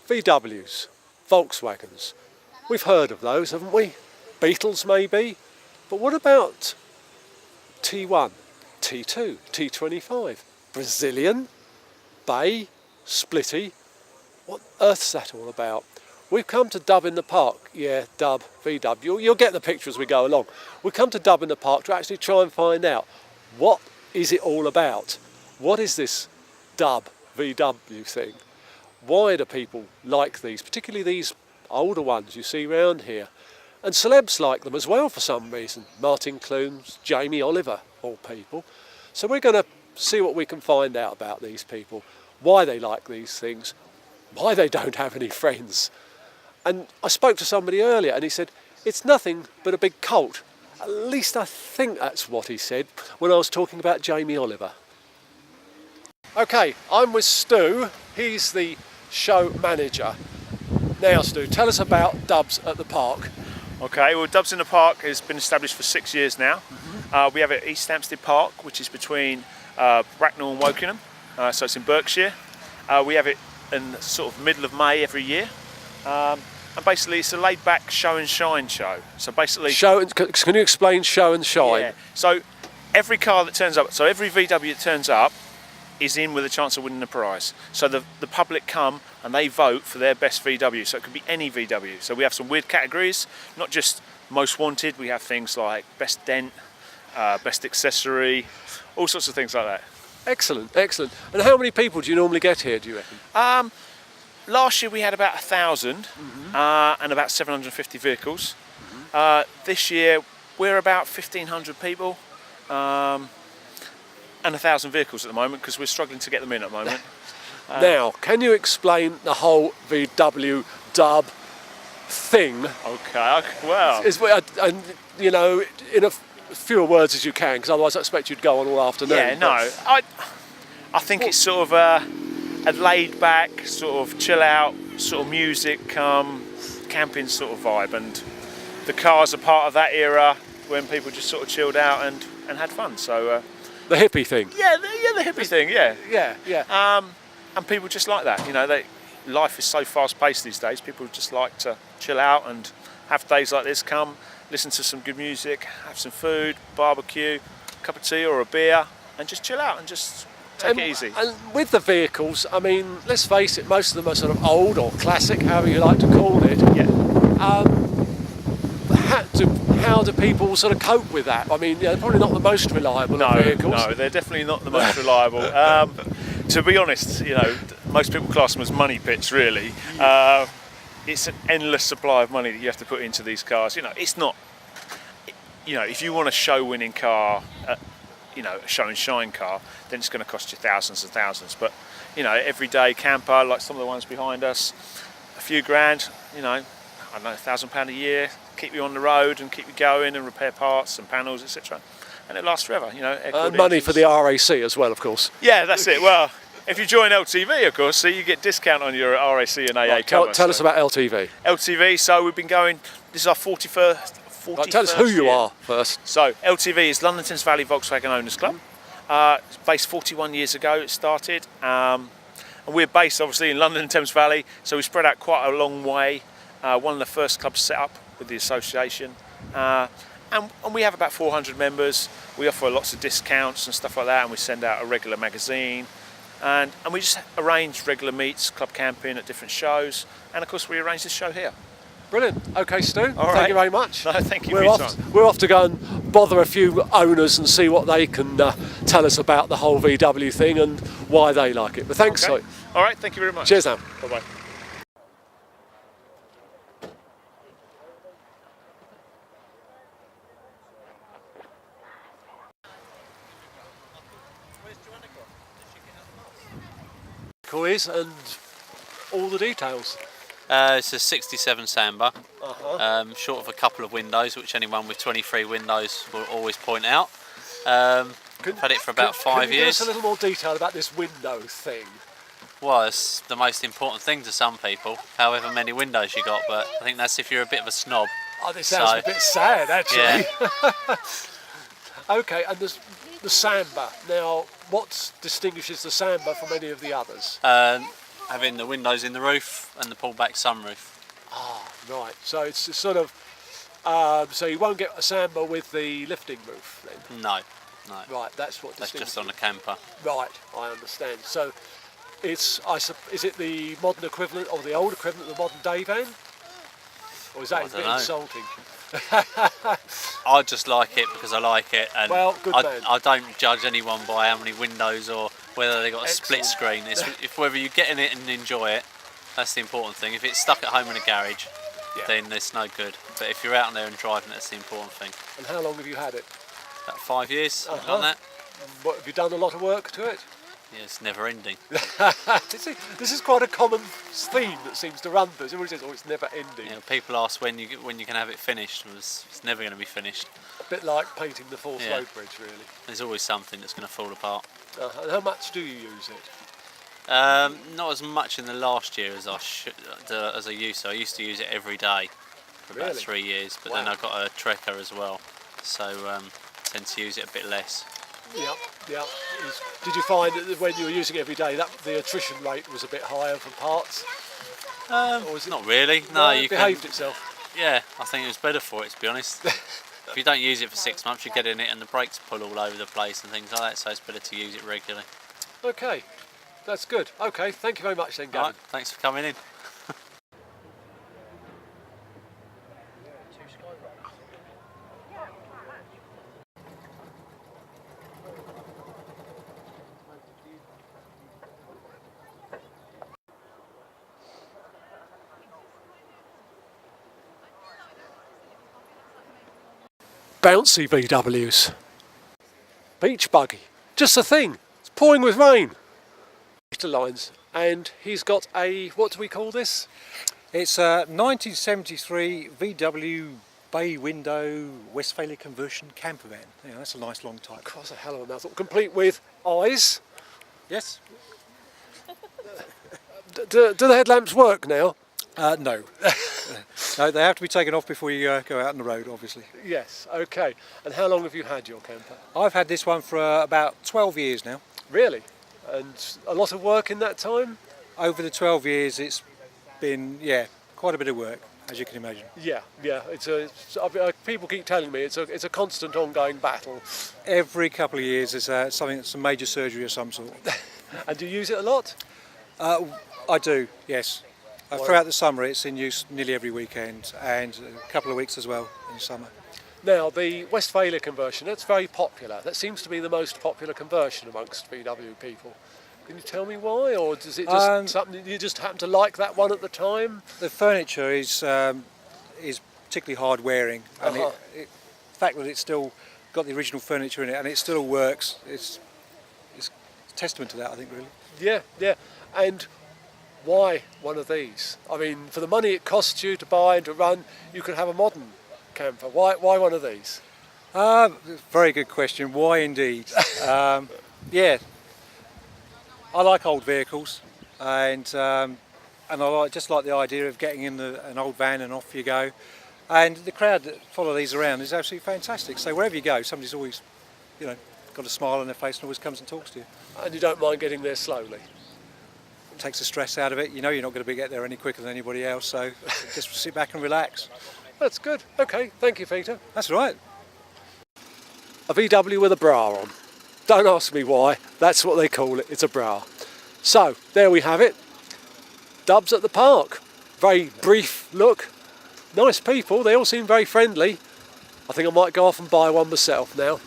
VWs, Volkswagens. We've heard of those, haven't we? Beetles maybe. But what about T1, T2, T25, Brazilian, Bay, Splitty? What earth's that all about? We've come to Dub in the Park. Yeah, Dub, VW. You'll get the picture as we go along. We've come to Dub in the Park to actually try and find out what is it all about. What is this Dub VW thing? Why do people like these, particularly these older ones you see around here? And celebs like them as well for some reason. Martin Clunes, Jamie Oliver, all people. So we're going to see what we can find out about these people, why they like these things, why they don't have any friends. And I spoke to somebody earlier and he said, it's nothing but a big cult. At least I think that's what he said when I was talking about Jamie Oliver. Okay, I'm with Stu. He's the show manager. Now Stu, tell us about Dubs at the Park. Okay, well Dubs in the Park has been established for 6 years now. We have it at East Hampstead Park, which is between Bracknell and Wokingham, so it's in Berkshire. We have it in the sort of middle of May every year. And basically it's a laid-back show and shine show. So basically... Can you explain show and shine? Yeah, so every car that turns up, so every VW that turns up is in with a chance of winning a prize. So the public come and they vote for their best VW, so it could be any VW. So we have some weird categories, not just most wanted, we have things like best dent, best accessory, all sorts of things like that. Excellent, excellent. And how many people do you normally get here, do you reckon? Last year we had about 1,000 and about 750 vehicles. This year we're about 1,500 people and 1,000 vehicles at the moment because we're struggling to get them in at the moment. Now, can you explain the whole VW Dub thing? Okay, well... And, you know, in a fewer words as you can, because otherwise I expect you'd go on all afternoon. Yeah, no, I think it's sort of a laid-back, sort of chill-out, sort of music, camping sort of vibe, and the cars are part of that era when people just sort of chilled out and had fun. So the hippie thing. Yeah, the hippie thing. Yeah, yeah. And people just like that. You know, life is so fast-paced these days. People just like to chill out and have days like this. Come, listen to some good music, have some food, barbecue, a cup of tea or a beer, and just chill out and just take it easy. And with the vehicles, I mean, let's face it, most of them are sort of old or classic, however you like to call it. Yeah. How do people sort of cope with that? I mean, they're probably not the most reliable of vehicles. No, they're definitely not the most reliable. To be honest, you know, most people class them as money pits, really. It's an endless supply of money that you have to put into these cars. You know, it's not, you know, if you want a show-winning car, you know, a show and shine car, then it's going to cost you thousands and thousands. But, you know, everyday camper, like some of the ones behind us, a few grand, you know, I don't know, £1,000 a year, keep you on the road and keep you going and repair parts and panels, etc. And it lasts forever, you know. Money for the RAC as well, of course. Yeah, that's it. Well, if you join LTV, of course, so you get discount on your RAC and AA cover. Tell us about LTV. LTV, so we've been going, this is our 41st tell us who you are first. So, LTV is London Thames Valley Volkswagen Owners Club. Based 41 years ago, it started. And we're based, obviously, in London and Thames Valley, so we spread out quite a long way. One of the first clubs set up with the association. And we have about 400 members. We offer lots of discounts and stuff like that, and we send out a regular magazine. And we just arrange regular meets, club camping at different shows. And of course, we arrange this show here. Brilliant. Okay, Stu. All right. Thank you very much. No, thank you for your time. We're off to go and bother a few owners and see what they can tell us about the whole VW thing and why they like it. But thanks. Okay. All right, thank you very much. Cheers now. Bye-bye. Is and all the details. It's a 67 Samba, short of a couple of windows, which anyone with 23 windows will always point out. I've had it for about 5 years. Can you give us a little more detail about this window thing? Well, it's the most important thing to some people, however many windows you got, but I think that's if you're a bit of a snob. Oh, this sounds a bit sad, actually. Yeah. Okay, and there's the Samba. Now, what distinguishes the Samba from any of the others? having the windows in the roof and the pullback sunroof. Ah, right. So it's sort of, so you won't get a Samba with the lifting roof then? No. Right, that's what That's distinguishes just on a camper. Right, I understand. So it's, is it the modern equivalent or the old equivalent of the modern day van? Or is that a I bit dunno. insulting? I just like it because I like it, and Well, good man. I don't judge anyone by how many windows or whether they got a split Excellent. screen. It's if whether you get in it and enjoy it, that's the important thing. If it's stuck at home in a garage, Yeah. then it's no good. But if you're out there and driving, that's the important thing. And how long have you had it? About 5 years, something Uh-huh. like that. What, have you done a lot of work to it? Yeah, it's never ending. This is quite a common theme that seems to run through. Everybody says, "Oh, it's never ending." You know, people ask when you can have it finished. It's never going to be finished. A bit like painting the Forth Yeah. Road Bridge, really. There's always something that's going to fall apart. And how much do you use it? Not as much in the last year as I used to. I used to use it every day for about Really? 3 years, but then Wow. I got a Trekker as well, so tend to use it a bit less. Yeah. Did you find that when you were using it every day, that the attrition rate was a bit higher for parts? Or was it Not really. No, it you behaved can. itself? Yeah, I think it was better for it, to be honest. If you don't use it for 6 months, you get in it and the brakes pull all over the place and things like that. So it's better to use it regularly. Okay, that's good. Okay, thank you very much then, Gavin. Right, thanks for coming in. Bouncy VWs. Beach buggy. Just a thing. It's pouring with rain. Peter Lines. And he's got a, what do we call this? It's a 1973 VW bay window Westphalia conversion camper van. Yeah, that's a nice long type. That's a hell of a mouthful. Complete with eyes. Yes? Do the headlamps work now? No. No, they have to be taken off before you go out on the road, obviously. Yes, okay. And how long have you had your camper? I've had this one for about 12 years now. Really? And a lot of work in that time? Over the 12 years, it's been, yeah, quite a bit of work, as you can imagine. Yeah. People keep telling me it's a constant ongoing battle. Every couple of years, there's some major surgery of some sort. And do you use it a lot? I do, yes. Throughout the summer, it's in use nearly every weekend, and a couple of weeks as well in summer. Now, the Westphalia conversion, that's very popular. That seems to be the most popular conversion amongst VW people. Can you tell me why, or is it just something you just happen to like that one at the time? The furniture is particularly hard wearing, and Uh-huh. the fact that it's still got the original furniture in it and it still works, it's a testament to that, I think, really. Yeah. And why one of these? I mean, for the money it costs you to buy and to run, you could have a modern camper. Why one of these? Very good question. Why indeed? Yeah, I like old vehicles, and I just like the idea of getting in an old van and off you go. And the crowd that follow these around is absolutely fantastic. So wherever you go, somebody's always, got a smile on their face and always comes and talks to you. And you don't mind getting there slowly? Takes the stress out of it. You know you're not going to get there any quicker than anybody else, so just sit back and relax. That's good. Okay, thank you, Peter. That's right. A VW with a bra on. Don't ask me why, that's what they call it, it's a bra. So, there we have it. Dubs at the park. Very brief look. Nice people, they all seem very friendly. I think I might go off and buy one myself now.